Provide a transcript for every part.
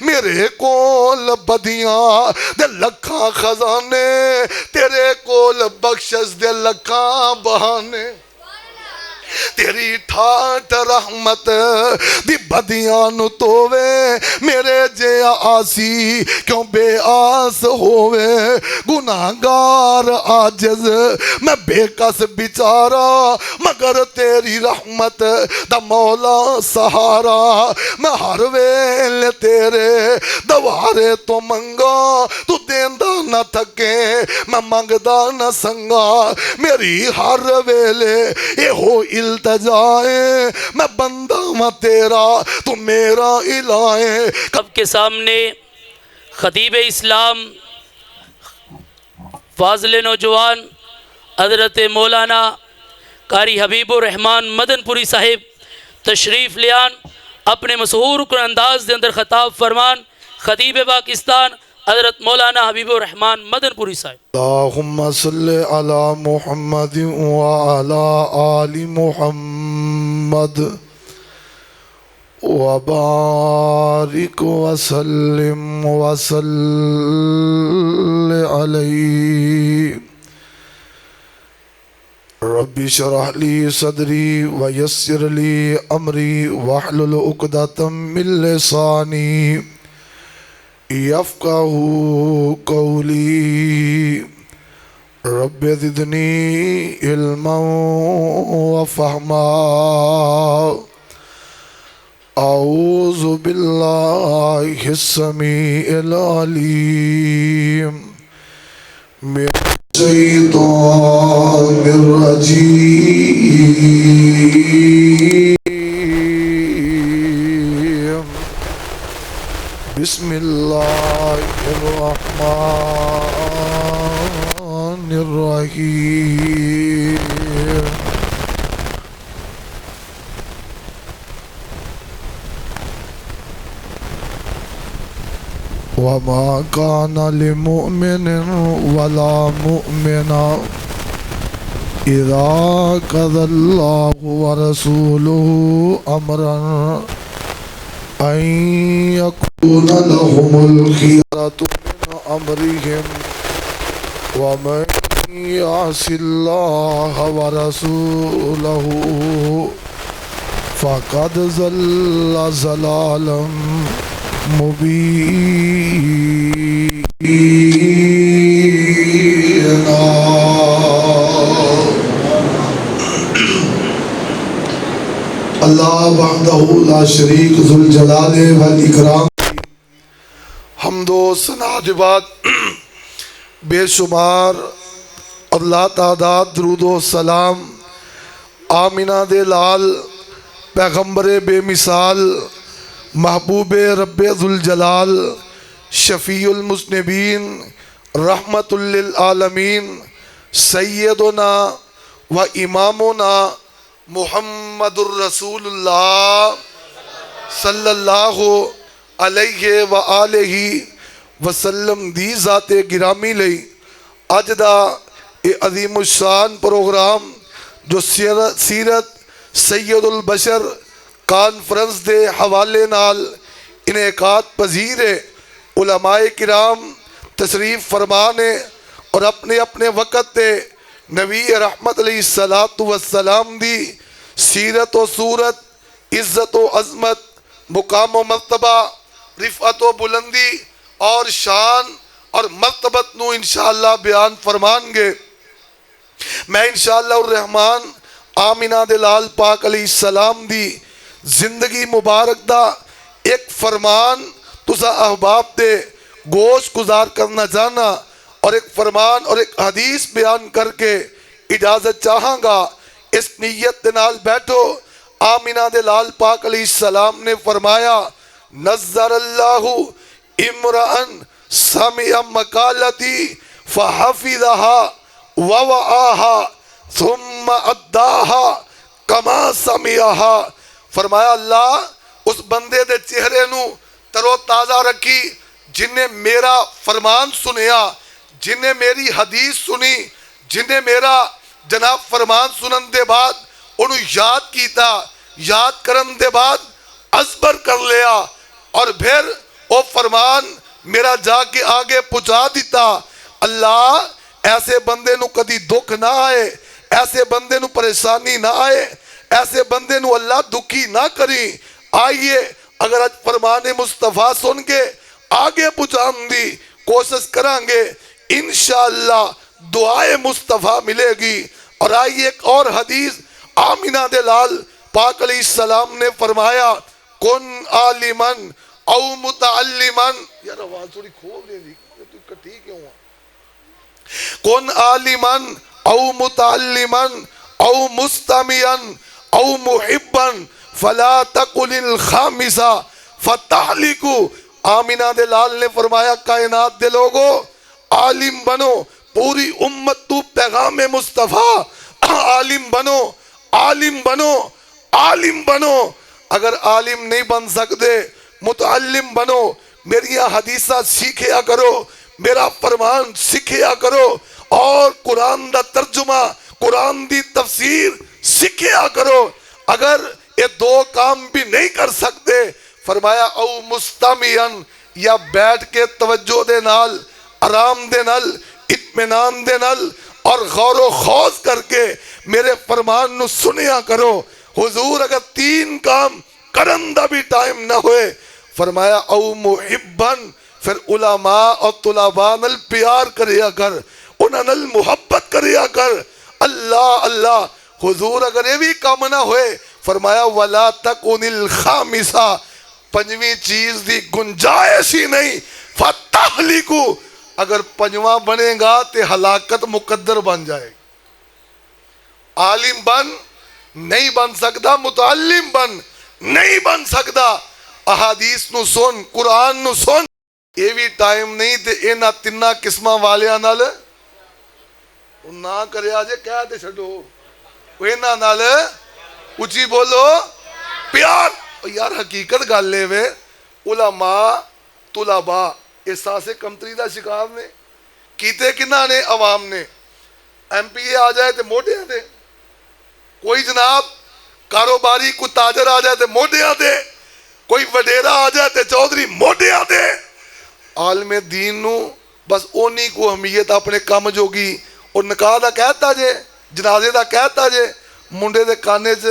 میرے کول بدیاں دے لکھاں خزانے، تیرے کول بخشش دے لکھاں بہانے، تیری ٹھاٹ رحمت دی بدیاں نو تووے، میرے جیا آسی کیوں بے آس ہووے، گناہگار عاجز میں بے کس بیچارہ، مگر تیری رحمت دا مولا سہارا، میں ہر ویلے تیرے دوارے تو منگا، تو دیندہ نہ تھکے میں منگدا نہ سنگا، میری ہر ویلے اے ہو التجائے، میں بندہ میں تیرا تو میرا الہے۔ آپ کے سامنے خطیب اسلام فاضل نوجوان حضرت مولانا قاری حبیب الرحمان مدن پوری صاحب تشریف لیان، اپنے مسحور کن انداز دے اندر خطاب فرمان خطیب پاکستان حضرت مولانا حبیب الرحمان مدن پوری صاحب۔ اللہم صلی علی محمد وعلی آل محمد وبارک وسلم وصل علیہ، رب اشرح لی صدری ویسر لی امری واحلل عقدۃ من لسانی یفقہوا قولی، رب زدنی علما وفہما، اعوذ باللہ السمیع العلیم من الشیطان الرجیم، بسم اللہ الرحمن الرحیم۔ وما كان لمؤمن ولا مؤمنة إذا قضى الله ورسوله أمرا أن يكون لهم الخيرة من أمرهم ومن يعص الله ورسوله فقد ضل ضلالا مبینا۔ اللہ وحدہ لا شریک ذو الجلال والاکرام، حمد و ثنا کے بعد بے شمار اور لا تعداد درود و سلام آمینہ دے لال پیغمبر بے مثال محبوب رب ذوالجلال شفیع المذنبین رحمت للعالمین سیدنا و امامنا محمد الرسول اللہ صلی اللہ علیہ وآلہ وسلم دی ذات گرامی لئی اج دا اے عظیم الشان پروگرام جو سیرت سید البشر کانفرنس دے حوالے نال انعقاد پذیر ہے، علماء کرام تشریف فرمانے اور اپنے اپنے وقت تے نبی رحمت علیہ السلام دی سیرت و صورت، عزت و عظمت، مقام و مرتبہ، رفعت و بلندی اور شان اور مرتبت نو انشاءاللہ بیان فرمان گے۔ میں انشاءاللہ الرحمن آمینہ دے لال پاک علیہ السلام دی زندگی مبارک دا ایک فرمان تسا احباب دے گوش گزار کرنا جانا اور ایک فرمان اور ایک حدیث بیان کر کے اجازت چاہاں گا۔ اس نیت دے نال بیٹھو۔ آمینہ دے لال پاک علیہ السلام نے فرمایا نظر اللہ امرأن سمع مقالتی فحفظها ووعاها ثم اداها کما سمعها، فرمایا اللہ اس بندے دے چہرے نو ترو تازہ رکھی جن نے میرا فرمان سنیا، جن نے میری حدیث سنی، جن نے میرا جناب فرمان سنن دے بعد انہوں یاد کیتا، یاد کرن دے بعد ازبر کر لیا اور پھر او فرمان میرا جا کے آگے پہنچا دیتا. اللہ ایسے بندے نو کدی دکھ نہ آئے, ایسے بندے نو پریشانی نہ آئے, ایسے بندے نو اللہ دکھی نہ کری. آئیے اگر اج فرمان مصطفیٰ سن کے آگے پہنچان دی کوشش کریں گے, انشاءاللہ دعائے مصطفیٰ ملے گی. اور آئیے ایک اور حدیث, آمینہ دلال پاک علیہ السلام نے فرمایا کن عالمن او متعلمن. یار آواز تھوڑی کھول دے دی, تو کٹھی کیوں ہوا؟ کن عالمن او متعلمن او مستمعن او محبن فلا تقل الخامسہ فتحلکو. آمینہ دلال نے فرمایا کائنات دے لوگو عالم بنو, پوری امت تو پیغام مصطفیٰ عالم بنو, عالم بنو, عالم بنو. اگر عالم نہیں بن سکتے متعلم بنو, میری حدیثہ سیکھیا کرو, میرا فرمان سیکھیا کرو, اور قرآن دا ترجمہ, قرآن دی تفسیر سیکھیا کرو. اگر یہ دو کام بھی نہیں کر سکتے فرمایا او مستمعن, یا بیٹھ کے توجہ دے نال, آرام دے نال, اطمینان دے نال اور غور و خوض کر کے میرے فرمان نو سنیا کرو. حضور اگر تین کام کرن دا بھی ٹائم نہ ہوئے فرمایا او محبن, پھر علماء اور طلباء نال پیار کریا کر, انہاں نال محبت کریا کر. اللہ اللہ. حضور اگر یہ بھی کام نہ ہوئے فرمایا ولا تکن الخامسہ, پنجویں چیز دی گنجائش ہی نہیں, فتحلکو, اگر پنجواں بنے گا تے ہلاکت مقدر بن جائے. عالم بن نہیں بن سکتا, متعلم بن نہیں بن سکتا. احادیث نو سن, قرآن نو سن. یہ بھی ٹائم نہیں تے اینا تنہ قسمہ والیاں نال نہ کرے آجے کہہ دے چھڑو, اینا نال اچھی بولو پیار. یار حقیقت گال لے وے, علماء طلباء احساس کمتری دا شکار نے کیتے کنہ نے, عوام نے. ایم پی اے آ جائے تے موڑے آتے, کوئی جناب کاروباری کوئی تاجر آ جائے تے موڑے آتے, کوئی وڈیرا آ جائے تے چودھری موڑے آتے. عالم دین نو بس اونی کو اہمیت اپنے کام جوگی, اور نکاح دا کہتا جے, جنازے دا کہتا جے, منڈے دے کانے چ,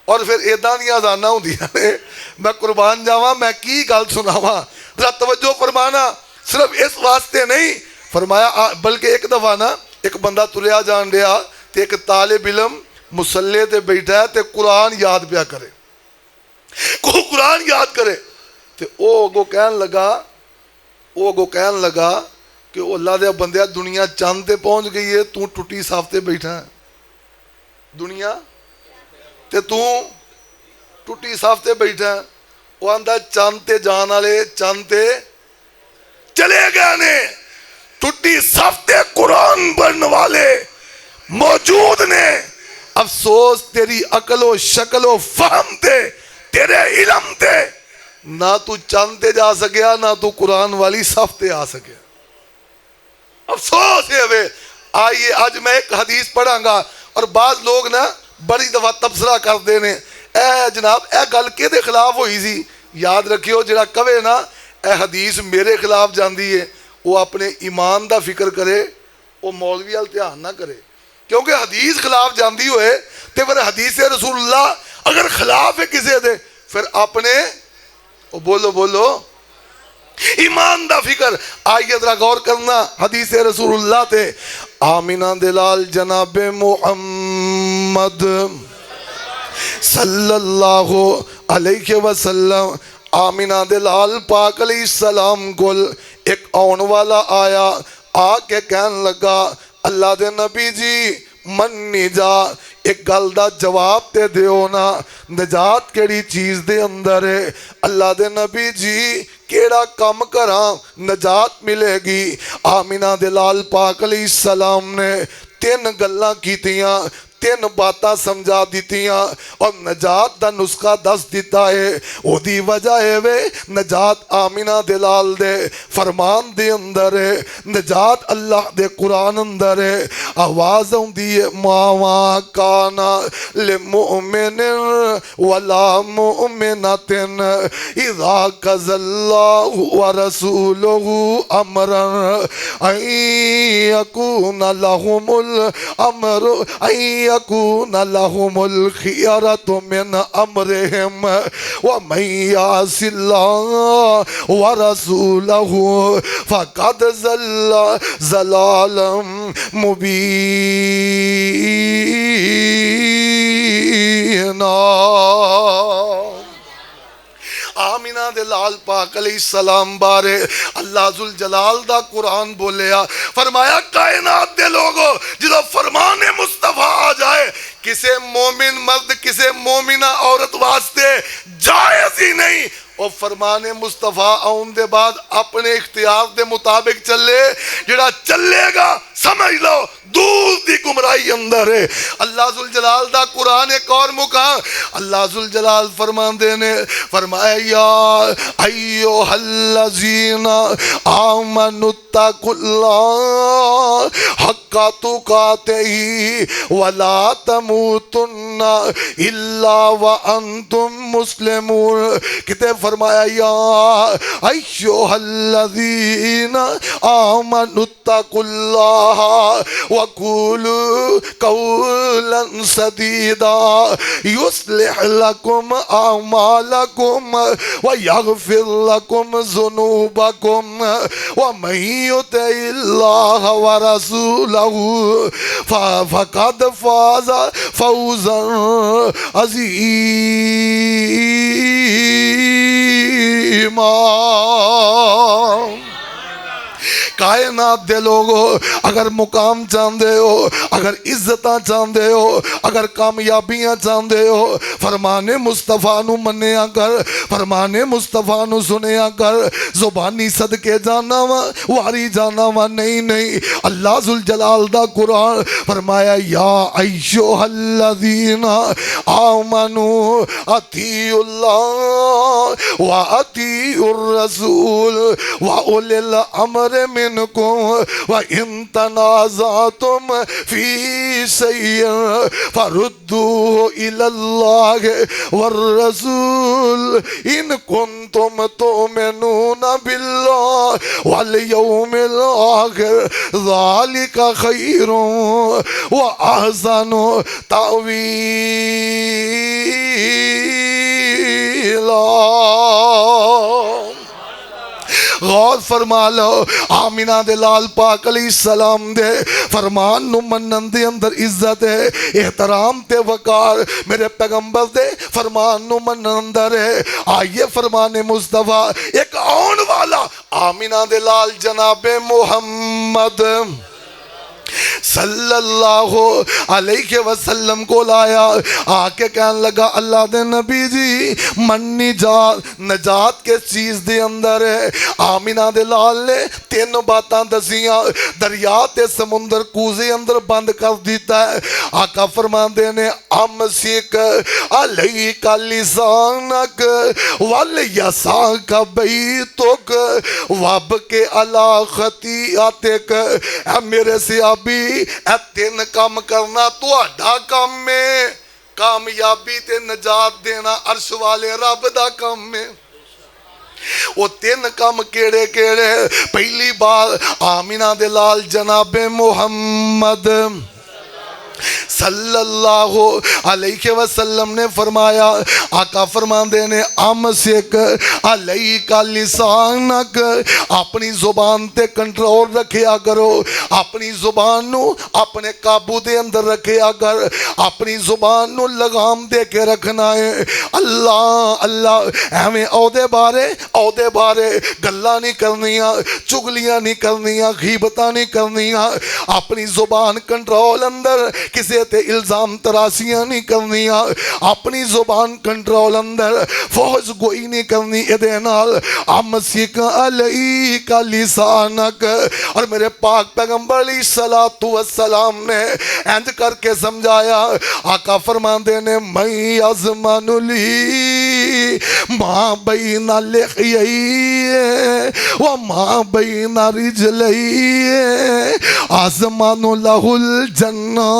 اور پھر ایدان دیا زانہ ہوں دیا نے. میں قربان جاواں, میں کی گل سناواں, ذرا توجہ فرمانا. صرف اس واسطے نہیں فرمایا, بلکہ ایک دفعہ نا ایک بندہ تریا جان رہا تے ایک طالب علم مسلح تے بیٹھا ہے تے قرآن یاد پیا کرے, کو قرآن یاد کرے. تے او اگو کہن لگا کہ او اللہ دے بندیا دنیا چاند تے پہنچ گئی ہے, تو ٹوٹی صاف تے بیٹھا ہے. دنیا تے تو ٹوٹی صاف تے بیٹھا ہے. وہ آندہ چاند تے جان والے چاند تے چلے گئے نے, ٹوٹی صاف تے قرآن پڑھنے والے موجود نے. افسوس تیری عقل و شکل و فہم تے, تیرے علم تے, نہ تو چاند تے جا سکیا, نہ تو قرآن والی صف تے آ سکیا. افسوس ہے وے. آئیے آج میں ایک حدیث پڑھاں گا, اور بعض لوگ نا بڑی دفعہ تبصرہ کر دینے, اے جناب اے گل کے دے خلاف ہوئی سی. یاد رکھیو جڑا کہے نا اے حدیث میرے خلاف جاندی ہے, وہ اپنے ایمان دا فکر کرے, وہ مولوی وال دھیان نہ کرے. کیونکہ حدیث خلاف جاندی ہوئے تے پھر حدیث رسول اللہ اگر خلاف ہے کسے دے, پھر اپنے بولو ایمان دا فکر. آئیے ذرا غور کرنا حدیث رسول اللہ تے. آمینہ دلال جناب محمد صلی اللہ علیہ وسلم, آمینہ دلال پاک علیہ السلام کول ایک آن والا آیا, آ کے کہن لگا اللہ دے نبی جی من نجا, ایک گل دا جواب تے دیو نا, نجات کیڑی چیز دے اندر ہے. اللہ دے نبی جی کیڑا کم کراں نجات ملے گی. آمینہ دلال پاک علیہ السلام نے تین گلاں کیتیاں, تین باتاں سمجھا دیتیاں اور نجات دا نسخہ دس دیتا ہے. او دی وجہ ہے وے نجات آمینہ دلال دے فرمان دے اندر ہے, نجات اللہ دے قرآن اندر ہے. آواز ہوں دیئے ماما کانا لمؤمن ولا مؤمنت اذا قضى الله ورسوله امرا ان يكون لهم الامر ان يكون لهم الخيرة من امرهم ومن يعص الله ورسوله فقد ضل ضلالا مبينا. آمینہ دے لال پاک علیہ السلام بارے اللہ ذوالجلال دا قرآن بولیا, فرمایا کائنات دے لوگو جدو فرمان مصطفیٰ آ جائے کسے مومن مرد کسے مومنہ عورت واسطے جائز ہی نہیں. اور فرمان مصطفیٰ آن دے بعد اپنے اختیار دے مطابق چلے, جڑا چلے گا سمجھ لو دور دی گمراہی اندر ہے. اللہ ذوالجلال دا قرآن ایک اور مقام اللہ ذوالجلال فرمان دینے فرمایا یا ایوہ الذین آمنوا اتقوا اللہ حق تقاتہ ولا تموتن الا وانتم مسلمون. کتے فرمایا یا ایوہ الذین آمنوا اتقوا اللہ وقولوا قولا سدیدا یصلح لکم اعمالکم ویغفر لکم ذنوبکم ومن یطع اللہ ورسولہ فقد فاز فوزا عظیما. کائنات دے لوگو اگر مقام چاندے ہو, اگر عزتاں چاندے ہو, اگر کامیابیاں چاندے ہو, فرمان مصطفیٰ نو منیا کر, فرمان مصطفیٰ نو سنیا کر. زبانی صدقے جانا واری جانا نہیں نہیں. اللہ ذوالجلال دا قرآن فرمایا یا ایھا الذین آمنوا اطیعوا اللہ واطیعوا الرسول واولی الامر منکم وَإِن تَنَازَعْتُمْ فِي شَيْءٍ فَرُدُّوهُ إِلَى اللَّهِ وَالرَّسُولِ إِن كُنتُمْ تُؤْمِنُونَ بِاللَّهِ وَالْيَوْمِ الْآخِرِ ذَلِكَ خَيْرٌ وَأَحْسَنُ تَأْوِيلًا. غور فرما لو آمینہ دے لال پاک علیہ السلام دے فرمان نو منن دے اندر عزت ہے, احترام تے وقار. میرے پیغمبر دے فرمان نو منن اندر ہے. آئیے فرمان مصطفیٰ ایک آن والا آمینہ دے لال جناب محمد صلی اللہ علیہ وسلم کو لایا. آکے کہنے لگا اللہ دے نبی جی من نجات کے چیز دے اندر ہے. آمینہ دے لال نے تین باتاں دسیاں, دریا تے سمندر کوزے اندر بند کر دیتا ہے. آقا فرمان دینے امسک علیک لسانک والیساک بیتک وابک علی خطیئتک. اے میرے سیابی اے تین کام کرنا تو اڈا کام میں, کامیابی تے نجات دینا عرش والے رب دا کام میں. وہ تین کام کیڑے کیڑے. پہلی بار آمینہ دے لال جناب محمد صلی اللہ علیہ وسلم نے فرمایا, آقا فرمان دینے امسک علیک لسانک, اپنی زبان تے کنٹرول رکھیا کرو, اپنی زبان نو اپنے قابو دے اندر رکھیا کر, اپنی زبان نو لگام دے کے رکھنا ہے. اللہ اللہ ہمیں عہدے بارے گلاں نہیں کرنیاں, چگلیاں نہیں کرنیاں, غیبتاں نہیں کرنیاں. اپنی زبان کنٹرول اندر, کسے تے الزام تراسیاں نہیں کرنیاں، اپنی زبان کنٹرول اندر فوج گوئی نہیں کرنی، ادھے نال امسک علیک لسانک۔ اور میرے پاک پیغمبر علیہ السلام نے اینج کر کے سمجھایا، آقا فرماندے نے میں یزمن لی ما بین لحیی وما بین رجلی آزمان لہ الجنہ۔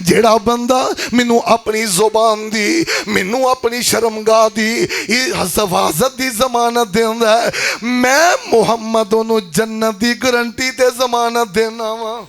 جیڑا بندہ منو اپنی زبان دی، منو اپنی شرمگاہ دی حفاظت دی ضمانت دیندا ہے، میں محمد انہوں جنت دی گارنٹی تے ضمانت دینا وا۔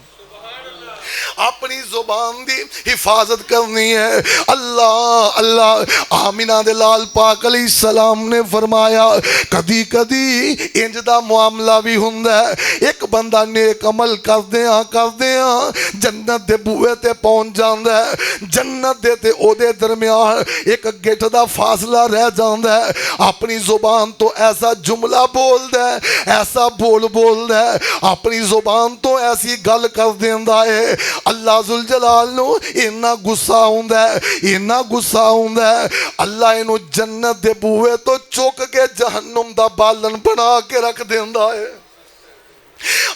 اپنی زبان دی حفاظت کرنی ہے۔ اللہ اللہ آمینہ دے لال پاک علیہ السلام نے فرمایا کدی کدی انج دا معاملہ بھی ہوندا ہے، ایک بندہ نیک عمل کردیاں جنت دے بوئے تے پہنچ جاندا ہے، جنت دے تے او دے درمیان ایک گیٹ دا فاصلہ رہ جاندا ہے، اپنی زبان تو ایسا جملہ بول دے، ایسا بول دے، اپنی زبان تو ایسی گل کر دیندا ہے، اللہ ذوالجلال نو اینا غصہ ہوندا ہے، اینا غصہ ہوندا ہے، اللہ اینو جنت دے بوئے تو چوک کے جہنم دا بالن بنا کے رکھ دیندا ہے۔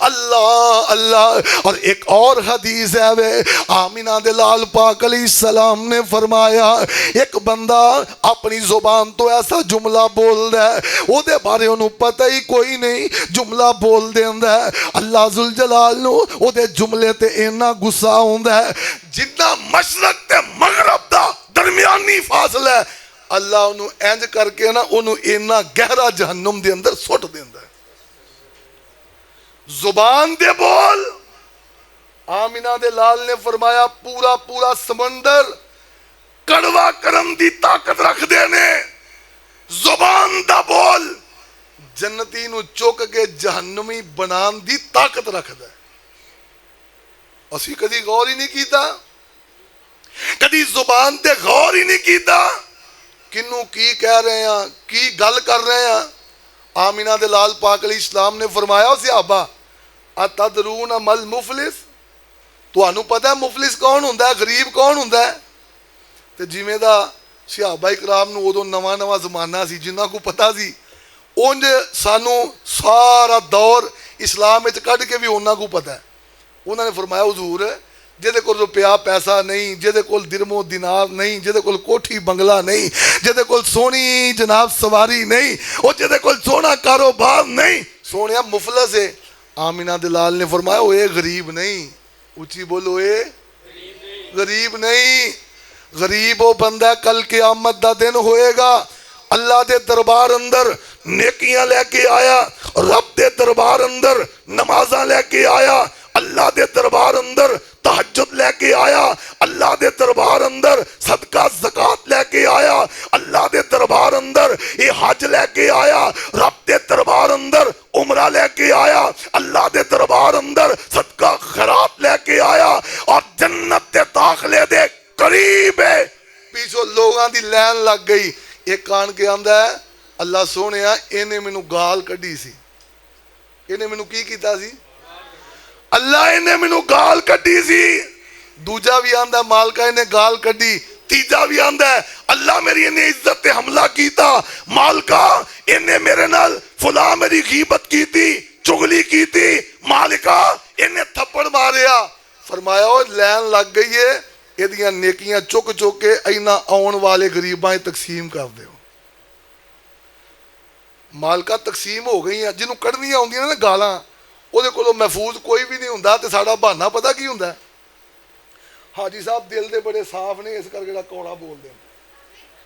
اللہ اللہ۔ اور ایک اور حدیث ہے وے آمینہ دے لال پاک علیہ السلام نے فرمایا ایک بندہ اپنی زبان تو ایسا جملہ بول دے او دے بارے انہوں پتہ ہی کوئی نہیں، جملہ بول دیندا ہے، اللہ ذوالجلال نو او دے جملے تے اینا غصہ ہوندا ہے، جتنا مشرق تے مغرب دا درمیانی فاصلہ ہے اللہ انہوں اینج کر کے نا انہوں اینا گہرا جہنم دے اندر سٹ دیندا ہے۔ زبان دے بول، آمینہ دے لال نے فرمایا پورا سمندر کڑوا کرم دی طاقت رکھ دینے، زبان دا بول جنتی نو چوک کے جہنمی بنان دی طاقت رکھ دے۔ اسی کدی غور ہی نہیں کیتا، کدی زبان تے غور ہی نہیں کیتا، کنوں کی کہہ رہے ہیں، کی گل کر رہے ہیں۔ آمینہ دے لال پاک علیہ السلام نے فرمایا صحابہ اتدرون مل مفلس، تو انہوں پتہ ہے مفلس کون ہوندا ہے، غریب کون ہوندا ہے؟ تے جیویں دا صحابہ اکرام نو ادو نواں زمانہ سی جنہاں کو پتہ سی، اونج سانو سارا دور اسلام وچ کڈ کے بھی انہاں کو پتہ ہے۔ انہوں نے فرمایا حضور جہدے کول روپیہ پیسہ نہیں، جہدے کول درم و دینار نہیں، جہدے کول کوٹھی بنگلہ نہیں، جہدے کول سونی جناب سواری نہیں، اور جہدے کول سونا کاروبار نہیں، سونیا مفلس ہے۔ آمینہ دلال نے فرمایا وہ اے غریب نہیں، اونچی بولو اے غریب نہیں، غریب وہ بندہ کل قیامت دا دن ہوئے گا، اللہ دے دربار اندر نیکیاں لے کے آیا، رب دے دربار اندر نمازاں لے کے آیا، اللہ دے دربار اندر تہجد لے کے آیا، اللہ دے دربار اندر صدقہ زکاة لے کے آیا، اللہ دے دربار اندر یہ حج لے کے آیا، رب دے دربار اندر عمرہ لے کے آیا، اللہ دے دربار اندر صدقہ خیرات لے کے آیا، اور جنت دے داخلے دے قریب ہے، پیچھو لوگاں دی لین لگ گئی، ایک کان کے اندر ہے اللہ سونے انہیں میں نو گال کڈی سی، انہیں میں نو کی کیتا سی، اللہ انہیں میں نو گال کڈی سی، دوجہ بھی آندہ مالکہ انہیں گال کڈی، تیجہ بھی آندہ ہے اللہ میری انہیں عزت تے حملہ کیتا، مالکہ انہیں میرے نال فلاں میری غیبت کی تھی، چغلی کی تھی، مالکہ انہیں تھپڑ ماریا، فرمایا وہ لین لگ گئی ہے، یہ دیاں نیکیاں چک چک کے اینا آن والے غریبائیں تقسیم کر دے ہو۔ مالکہ تقسیم ہو گئی ہیں، جنہوں کڑنیاں ہوندی ہیں نا گالاں، وہ دے کولو محفوظ کوئی بھی نہیں ہوندا تے ساڑا بہانہ پتہ کی ہوندا ہے، حاجی صاحب دل دے بڑے صاف نے اس کر کے کوڑا بول دیں،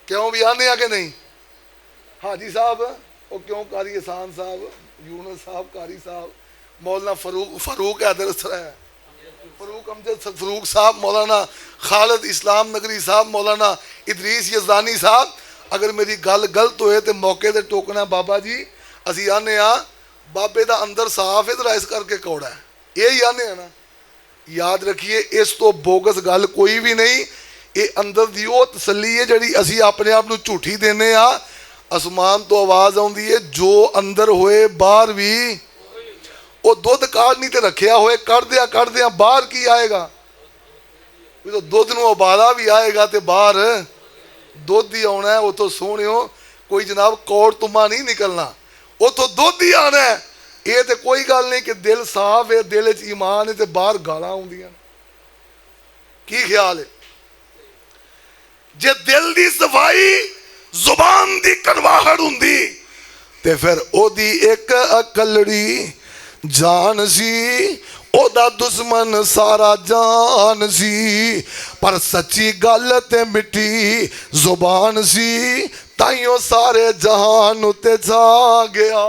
کیوں بھی آنے آگے نہیں، حاجی صاحب وہ کیوں قاری احسان صاحب، یونس صاحب، قاری صاحب، مولانا فاروق حیدر فاروق امجد فاروق صاحب، مولانا خالد اسلام نگری صاحب، مولانا ادریس یزدانی صاحب، اگر میری گل غلط ہوئے تے موقع دے ٹوکنا بابا جی اسی آنے بابے دا اندر صاف ہے تو اس کر کے کوڑا ہے، یہی آنے نا، یاد رکھیے اس تو بوگس گل کوئی بھی نہیں، یہ اندر دیو تسلی ہے جڑی اسی اپنے آپ نو جھوٹی دینے آسمان تو آواز آندی ہے جو اندر ہوئے باہر بھی، وہ دودھ کار نہیں تے رکھیا ہوئے کر دیا باہر کی آئے گا، ਜਦੋਂ ਦੁੱਧ ਨੂੰ ਉਬਾਲਾ ਵੀ ਆਏਗਾ ਤੇ ਬਾਹਰ ਦੁੱਧ ਹੀ ਆਉਣਾ ਹੈ। ਉਤੋਂ ਸੋਹਣਿਓ ਕੋਈ ਜਨਾਬ ਕੌੜ ਤੁਮਾ ਨਹੀਂ ਨਿਕਲਣਾ, ਉਤੋਂ ਦੁੱਧ ਹੀ ਆਣਾ ਹੈ। ਇਹ ਤੇ ਕੋਈ ਗੱਲ ਨਹੀਂ ਕਿ ਦਿਲ ਸਾਫ਼ ਹੈ, ਦਿਲ 'ਚ ਈਮਾਨ ਹੈ ਤੇ ਬਾਹਰ ਗਾਲਾਂ ਆਉਂਦੀਆਂ। ਕੀ ਖਿਆਲ ਹੈ? ਜੇ ਦਿਲ ਦੀ ਸਫਾਈ ਜ਼ੁਬਾਨ ਦੀ ਕੜਵਾਹਟ ਹੁੰਦੀ ਤੇ ਫਿਰ ਉਹਦੀ ਇੱਕ ਅਕਲੜੀ ਜਾਨ ਸੀ, ਉਹਦਾ ਦੁਸ਼ਮਣ ਸਾਰਾ ਜਾਨ ਸੀ। ਪਰ ਸੱਚੀ ਗੱਲ ਤੇ ਮਿੱਠੀ ਜ਼ੁਬਾਨ ਸੀ, ਤਾਈਓ ਸਾਰੇ ਜਹਾਨ ਉਤੇ ਛਾ ਗਿਆ।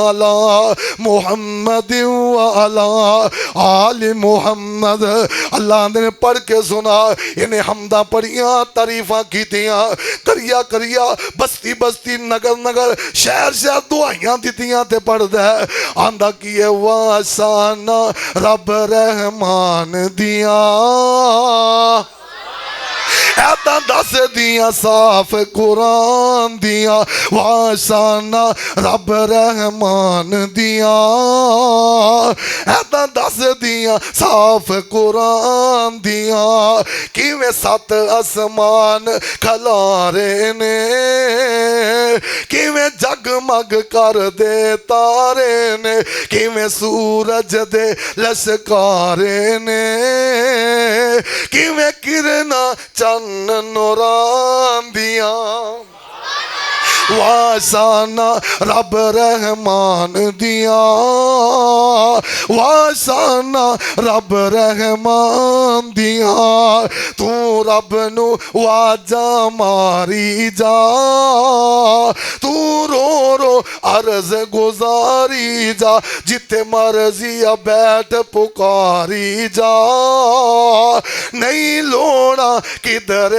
علی محمد وعلی آل محمد. اللہ نے پڑھ کے سنا, انہیں حمدہ پڑھیاں, تعریفاں کیتیاں, کریا کریا بستی بستی نگر نگر شہر شہر دعائیاں دیتیاں تے پڑھ دے. آندہ کیے واسانا رب رحمان دیاں, ایدہ دس دیاں صاف قرآن دیاں, واسانا رب رحمان دیاں, ایدہ دس دیاں صاف قرآن دیاں. کیویں سات اسمان کھلارے نے, کیویں جگمگ کر دے تارے نے, کیویں سورج دے لشکارے نے, کیویں کرنا چن نوران دیاں. واسانا رب رحمان دیاں, واسانا رب رحمان دیاں. تو رب نو واجہ ماری جا, تو رو رو عرض گزاری جا, جتے مرضی بیٹھ پکاری جا. نہیں لوڑا کدھر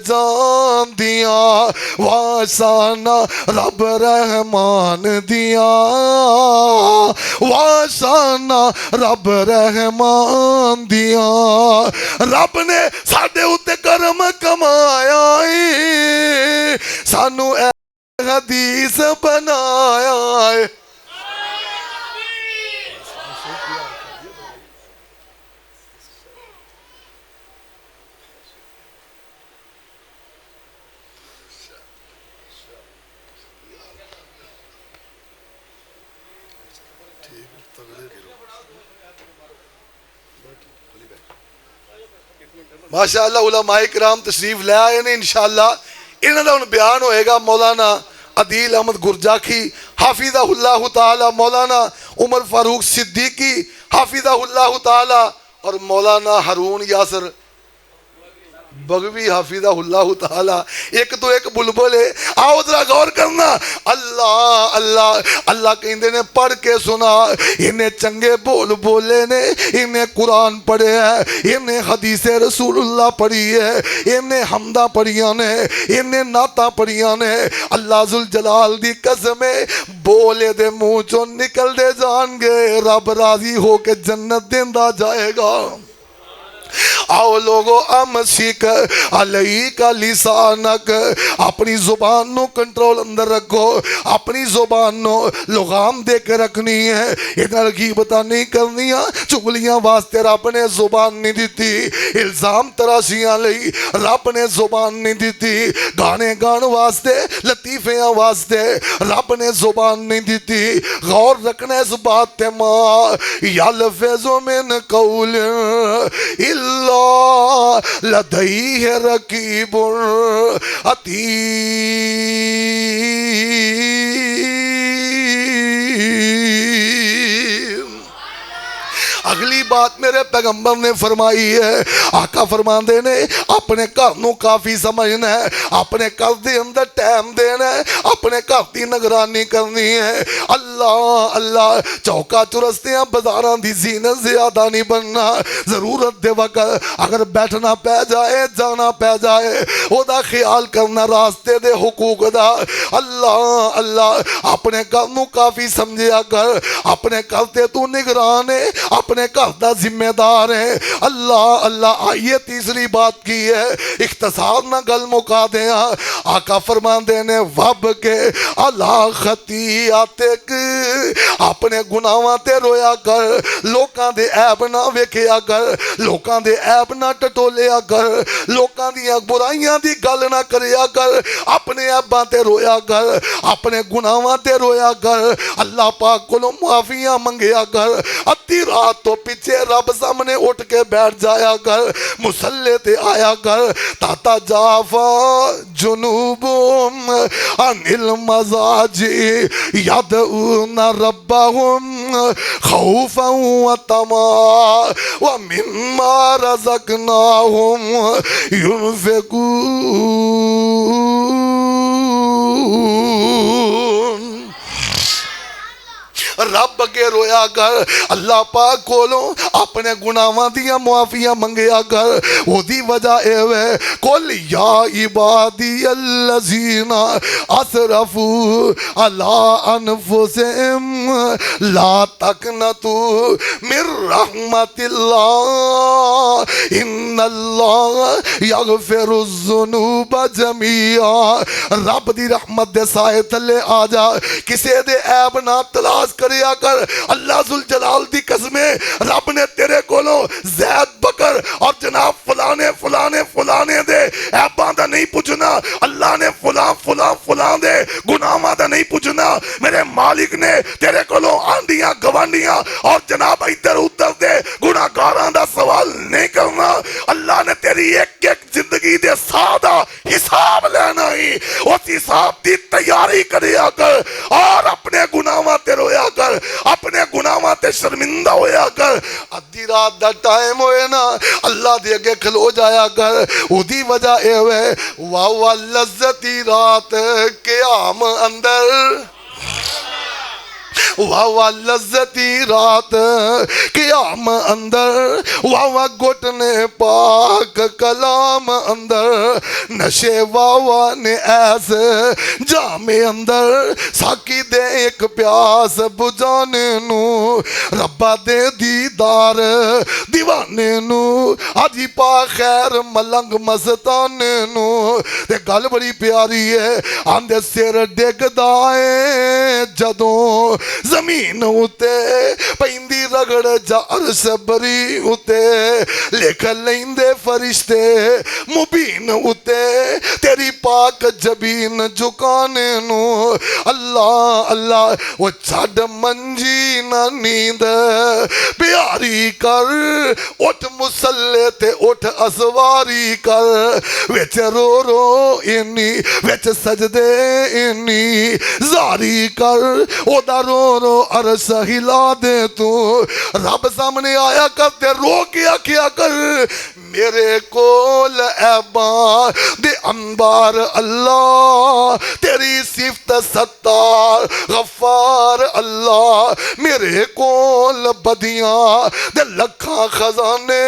جان دیاں, واسانا رب رحمان دیاں, واسانا رب رحمان دیاں. رب نے ساڈے اُتے کرم کمایا ہے, سانو اے حدیث بنایا ہے. ماشاءاللہ علماء کرام تشریف لے آئے نے. انشاءاللہ انہوں نے بیان ہوئے گا مولانا عدیل احمد گرجاکھی حافظہ اللہ تعالی, مولانا عمر فاروق صدیقی حافظہ اللہ تعالی, اور مولانا ہارون یاسر بغوی حافظہ اللہ تعالی. ایک تو ایک بلبل ہے. آؤ ذرا غور کرنا. اللہ اللہ اللہ کہندے نے پڑھ کے سنا, انہیں چنگے بول بولے نے, انہیں قرآن پڑھے ہے, انہیں حدیث رسول اللہ پڑھی ہے, انہیں حمدہ پڑھیاں نے, انہیں نعتاں پڑھیاں نے. اللہ ذوالجلال دی قسمیں بولے دے منہ چوں نکل دے جان گے, رب راضی ہو کے جنت دیندہ جائے گا. آؤ لوگو امسک علیک لسانک, اپنی زبان نو کنٹرول اندر رکھو, اپنی زبان نو لغام دے کے رکھنی ہے. ادھر غیبتاں نہیں کرنیاں, چغلیاں واسطے رب نے زبان نہیں دیتی, الزام تراشیاں لئی رب نے زبان نہیں دیتی, گانے گان واسطے لطیفیاں واسطے رب نے زبان نہیں دیتی. غور رکھنا اس بات تے ماں, یلفظ من قول اللہ لدیہ رقیب عتید. اگلی بات میرے پیغمبر نے فرمائی ہے, آقا فرماندے نے اپنے گھر نو کافی سمجھنا ہے, اپنے گھر دے اندر ٹائم دینا ہے, اپنے گھر دی نگرانی کرنی ہے. اللہ اللہ چوکا چرستیاں بازاراں دی زینت زیادہ نہیں بننا. ضرورت دے وقت اگر بیٹھنا پہ جائے, جانا پہ جائے, او دا خیال کرنا راستے دے حقوق دا. اللہ اللہ اپنے گھر نو کافی سمجھیا کر, اپنے گھر تے تو نگران ہے, اپنے گھر دا ذمہ دار ہے. اللہ اللہ آئیے تیسری بات کی ہے, اختصار نہ گل مکا دیا. آقا فرماندے نے وب کے اللہ خطیاتک, اپنے گناہاں تے رویا کر, لوکاں دے عیب نہ ویکھیا کر, لوکاں دے عیب نہ ٹٹولیا کر, لوکاں دیاں برائیاں دی گل نہ کریا کر, اپنے عیباں تے رویا کر, اپنے گناہاں تے رویا کر. اللہ پاک کولوں معافیاں منگیا کر. ادھی رات تو پیچھے رب سامنے اٹھ کے بیٹھ جایا کر, مصلی تے آیا کر. تاتا جافا جنوبم عن المضاجع یدعون ربهم خوفا وطمعا ومما رزقناهم ينفقون. رب اگے رویا کر، اللہ پاک کولوں اپنے گناہاں دیاں معافیاں منگیا کر۔ او دی وجہ اے وے قل یا عبادی الذین اسرفوا علی انفسہم لا تقنطوا من رحمت اللہ ان اللہ یغفر الذنوب جميعا۔ رب دی رحمت دے سائے تھلے آ جا، کسے دے عیب نہ تلاش کریا کر۔ اللہ ذوالجلال دی قسمیں رب نے تیرے کولوں زید بکر اور جناب فلانے دے عیباں دا نہیں پوچھنا، اللہ نے فلاں دے گناہاں دا نہیں پوچھنا۔ میرے مالک نے تیرے کولوں آندیاں گوانڈیاں اور جناب ادھر ادھر دے گناہگاراں دا سوال نہیں کرنا۔ اللہ نے تیری ایک ایک زندگی دے سادہ حساب لینا ہی، اس حساب دی تیاری کریا کر اور اپنے گناہاں تے رویا کر، اپنے گناہاں تے شرمندہ ہویا کر۔ ادھی رات دا ٹائم ہوئے نا، اللہ دے اگے کھلو جایا کر۔ او دی وجہ اے ہوئے واہ لذتی رات قیام اندر، واہ لذتی رات قیام اندر، واہ گھٹنے پاک کلام اندر، نشے واہ نے ایسے جامے اندر، ساکی دے ایک پیاس بجانے نو، ربا دے دیدار دیوانے نو، آجی پا خیر ملنگ مستانے نو۔ تے گل بڑی پیاری ہے، آندے سیر ڈگ دائیں جدوں زمین ہوتے پیندی رگڑ جا عرش بری ہوتے، لکھ لیندے فرشتے مبین ہوتے تیری پاک جبین جھکانے نو۔ اللہ اللہ وہ چھڑ منجی نہ نیند پیاری کر، اٹھ مسلے تے اٹھ اسواری کر، وچ رو رو انی وچ سجدے انی زاری کر، او دا رو رو عرش ہلا دے تو۔ رب سامنے آیا کرتے رو کیا کیا کر، میرے کول عیباں دے انبار اللہ، تیری صفت ستار غفار اللہ، میرے کول بدیاں دے لکھاں خزانے،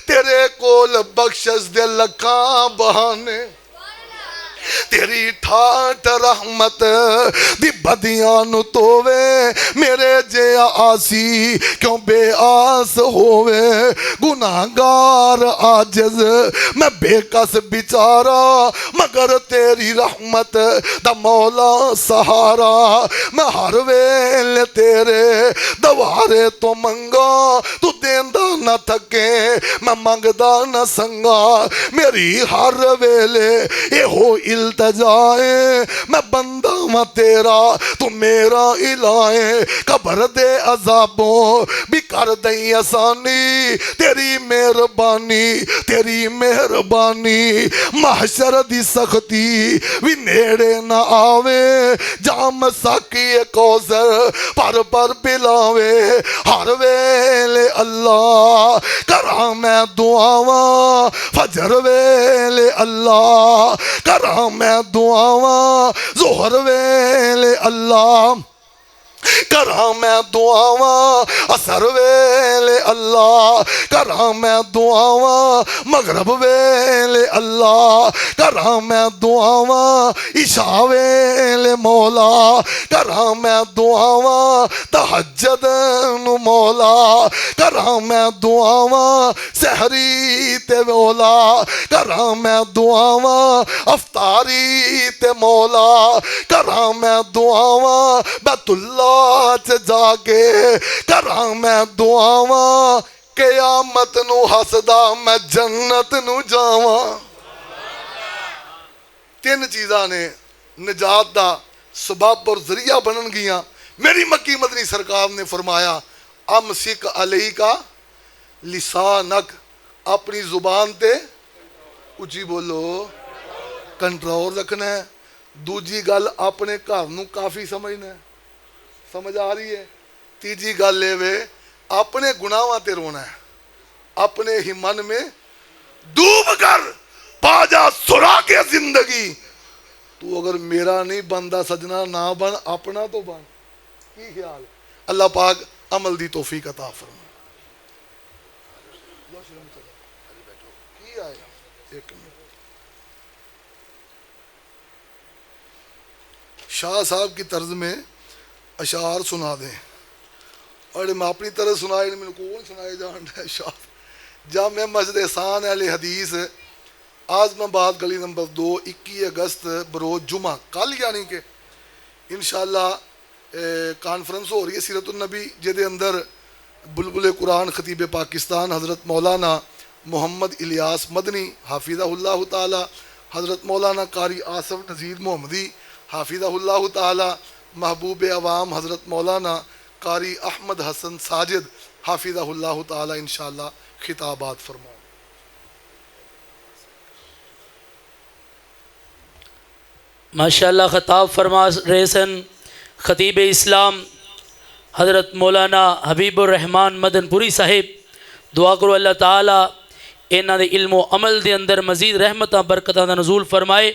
تیرے کول بخشش دے لکھاں بہانے، تیری ٹھاٹ رحمت دی بدیاں نو تووے، میرے جیا آسی کیوں بے آس ہووے، گناہگار آجز میں بے کس بیچارہ، مگر تیری رحمت دا مولا سہارا، میں ہر ویلے تیرے دوارے تو منگا، تو دیندہ نہ تھکے میں منگدہ نہ سنگا، میری ہر ویلے اے ہو التجائے، میں بندہ میں تیرا تو میرا الہے، قبر دے عذابوں بھی کر دیں آسانی، تیری مہربانی، محشر دی سختی بھی نیڑے نہ آوے، جام ساکی کوثر پر پلاوے، ہر ویلے اللہ کراں میں دعاواں، فجر ویلے اللہ کراں میں دعاواں، ظہر ویلے اللہ کراں میں دعاواں، عصر ویلے اللہ کراں میں دعاواں، مغرب ویلے اللہ کراں میں دعاواں، عشاء ویلے مولا کراں میں دعاواں، تہجد نو مولا کراں میں دعاواں، سحری تے مولا کراں میں دعاواں، افطاری تے مولا کراں میں دعاواں، بیت اللہ جا کے کراں میں دعاواں، قیامت نو ہسدا میں جنت نو جاواں۔ تین چیزاں نے نجات دا سبب اور ذریعہ بنن گیاں۔ میری مکی مدنی سرکار نے فرمایا امسک علیہ کا لسانک، اپنی زبان تے اچھی بولو کنٹرول رکھنا ہے۔ دوجی گل اپنے گھر نو کافی سمجھنا ہے، سمجھ آ رہی ہے۔ تیجی گل لے وے اپنے گناہاں تے رونا ہے، اپنے ہی من میں ڈوب کر پا جا سراغ زندگی۔ تو اگر میرا نہیں بندہ سجنا نہ بن، اپنا تو بن۔ کی خیال؟ اللہ پاک عمل دی توفیق عطا فرمائے. شاہ صاحب کی طرز میں اشعار سنا دیں اور میں اپنی طرز سنائے میں کون سنائے جان رہا ہے. شاہ جامع مسجد احسان اہل حدیث آزم آباد گلی نمبر 2 21 اگست بروز جمعہ کل یعنی کہ انشاءاللہ کانفرنس ہو رہی ہے سیرت النبی جہدے اندر بلبل قرآن خطیب پاکستان حضرت مولانا محمد الیاس مدنی حافظہ اللہ تعالی، حضرت مولانا قاری آصف نذیر محمدی حافظہ اللہ تعالی، محبوب عوام حضرت مولانا قاری احمد حسن ساجد حافظہ اللہ تعالی انشاءاللہ خطابات فرمائیں. ماشاءاللہ خطاب فرما رہے سن خطیب اسلام حضرت مولانا حبیب الرحمان مدن پوری صاحب. دعا کرو اللہ تعالی انہاں دے علم و عمل دے اندر مزید رحمتاں برکتاں دا نزول فرمائے.